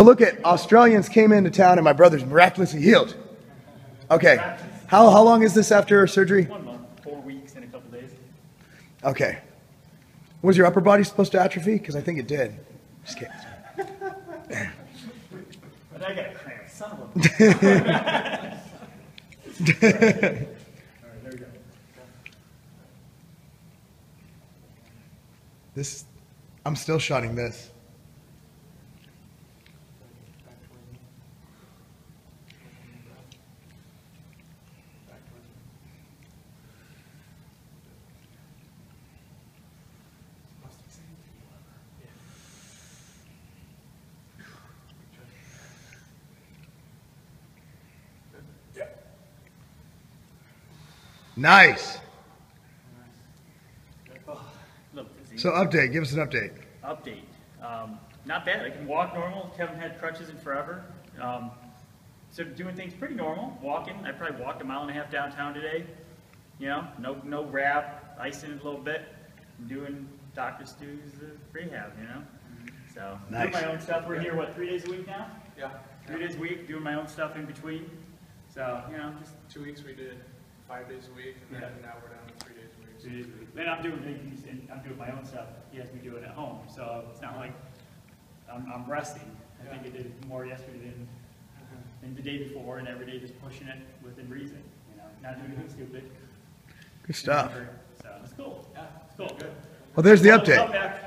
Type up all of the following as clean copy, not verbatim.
look at Australians came into town and my brother's miraculously healed. Okay. How long is this after surgery? 1 month, 4 weeks and a couple days. Okay. Was your upper body supposed to atrophy? Because I think it did. Just kidding. But I got a cramp, son of a bitch. All right, there we go. I'm still shotting this. Nice. So update, give us an update. Update. Not bad. I can walk normal. Haven't had crutches in forever. So doing things pretty normal. Walking. I probably walked 1.5 miles downtown today. You know, no wrap, icing it a little bit. I'm doing Dr. Stu's rehab, you know. So nice. Doing my own stuff. We're here, what, 3 days a week now? Yeah. 3 days a week, doing my own stuff in between. So, you know, just 2 weeks we did 5 days a week, and then now we're down to 3 days a week. 3 days a week. Then I'm doing things, and I'm doing my own stuff. He has me do it at home, so it's not like I'm resting. I think I did more yesterday than the day before, and every day just pushing it within reason. You know, not doing anything stupid. Good stuff. So it's cool. Yeah, it's cool. Good. Well, there's the update.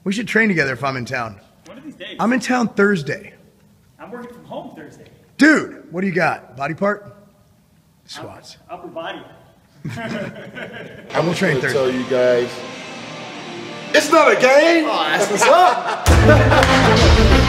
We should train together if I'm in town. One of these days. I'm in town Thursday. I'm working from home Thursday. Dude, what do you got? Body part? Squats. Upper body. I will train Thursday. Tell you guys, it's not a game. Oh, that's what's up.